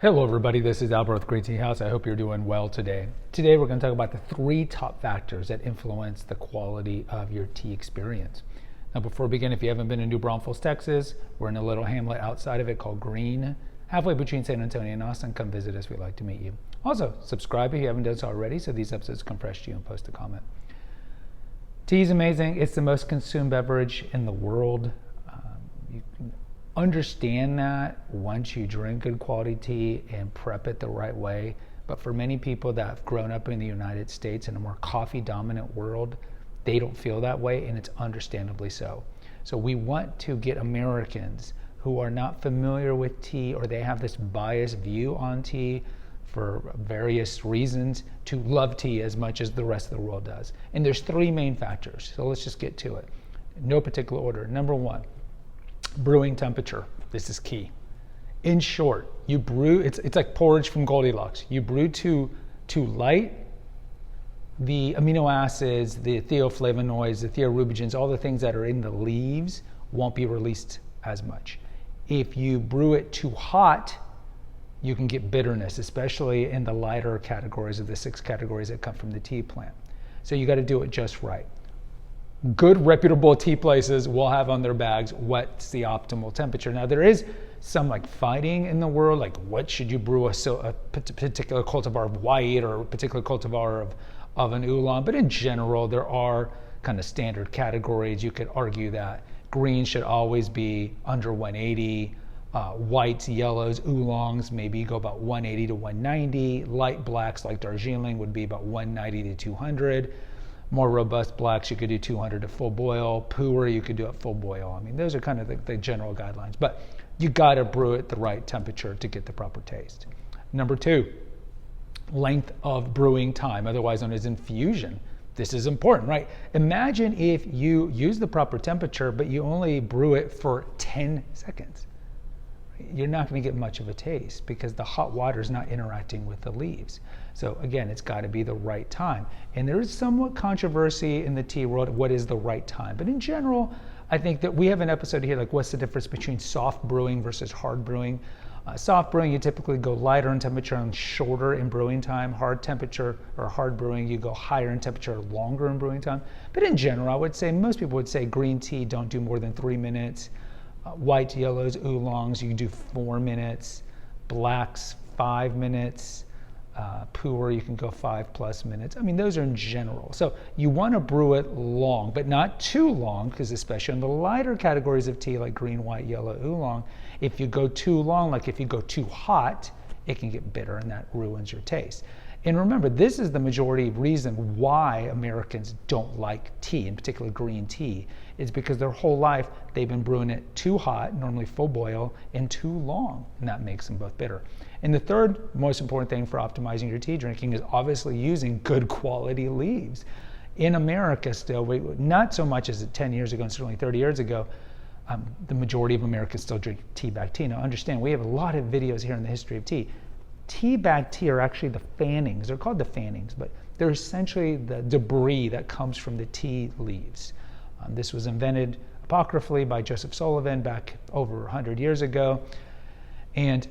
Hello everybody, this is Albert with Great Tea House. I hope you're doing well today. Today we're going to talk about the 3 top factors that influence the quality of your tea experience. Now before we begin, if you haven't been to New Braunfels, Texas, we're in a little hamlet outside of it called Green, halfway between San Antonio and Austin. Come visit us, we'd like to meet you. Also, subscribe if you haven't done so already so these episodes come fresh to you and post a comment. Tea is amazing. It's the most consumed beverage in the world. You can understand that once you drink good quality tea and prep it the right way. But for many people that have grown up in the United States in a more coffee dominant world, they don't feel that way, and it's understandably so. So we want to get Americans who are not familiar with tea, or they have this biased view on tea for various reasons, to love tea as much as the rest of the world does. And there's 3 main factors, so let's just get to it. No particular order. Number 1, brewing temperature. This is key. In short, you brew, it's like porridge from Goldilocks. You brew too light, the amino acids, the theoflavonoids, the theorubigens, all the things that are in the leaves won't be released as much. If you brew it too hot, you can get bitterness, especially in the lighter categories of the 6 categories that come from the tea plant. So you got to do it just right. Good reputable tea places will have on their bags what's the optimal temperature. Now there is some like fighting in the world, like what should you brew a particular cultivar of white or a particular cultivar of an oolong, but in general there are kind of standard categories. You could argue that green should always be under 180, whites, yellows, oolongs maybe go about 180 to 190, light blacks like Darjeeling would be about 190 to 200. More robust blacks, you could do 200 to full boil. Pu'er, you could do it full boil. I mean, those are kind of the general guidelines, but you gotta brew it the right temperature to get the proper taste. Number 2, length of brewing time, otherwise known as infusion. This is important, right? Imagine if you use the proper temperature, but you only brew it for 10 seconds. You're not going to get much of a taste because the hot water is not interacting with the leaves. So again, it's got to be the right time. And there is somewhat controversy in the tea world, what is the right time? But in general, I think that we have an episode here, like what's the difference between soft brewing versus hard brewing? Soft brewing, you typically go lighter in temperature and shorter in brewing time. Hard temperature or hard brewing, you go higher in temperature, longer in brewing time. But in general, I would say most people would say green tea, don't do more than 3 minutes. Whites, yellows, oolongs, you can do 4 minutes. Blacks, 5 minutes. Pu'er, you can go 5+ minutes. I mean, those are in general. So you want to brew it long, but not too long, because especially in the lighter categories of tea, like green, white, yellow, oolong, if you go too long, like if you go too hot, it can get bitter, and that ruins your taste. And remember, this is the majority reason why Americans don't like tea, in particular green tea, is because their whole life they've been brewing it too hot, normally full boil, and too long, and that makes them both bitter. And the third most important thing for optimizing your tea drinking is obviously using good quality leaves. In America still, not so much as 10 years ago and certainly 30 years ago, the majority of Americans still drink tea bag tea. Now understand, we have a lot of videos here in the history of tea. Tea bag tea are actually the fannings. They're called the fannings, but they're essentially the debris that comes from the tea leaves. This was invented apocryphally by Joseph Sullivan back over 100 years ago. And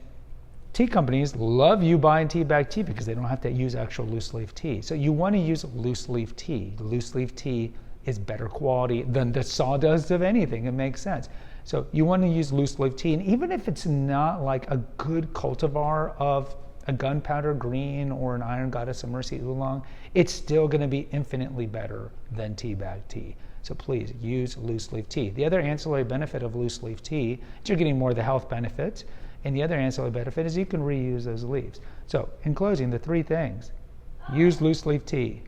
tea companies love you buying tea bag tea because they don't have to use actual loose leaf tea. So you want to use loose leaf tea. Loose leaf tea is better quality than the sawdust of anything. It makes sense. So you want to use loose leaf tea, and even if it's not like a good cultivar of a gunpowder green or an iron goddess of mercy oolong, it's still going to be infinitely better than tea bag tea. So please use loose leaf tea. The other ancillary benefit of loose leaf tea is you're getting more of the health benefits, and the other ancillary benefit is you can reuse those leaves. So in closing, the 3 things: use loose leaf tea,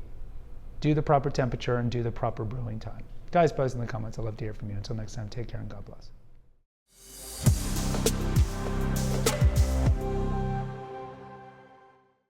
do the proper temperature, and do the proper brewing time. Guys, post in the comments. I'd love to hear from you. Until next time, take care and God bless.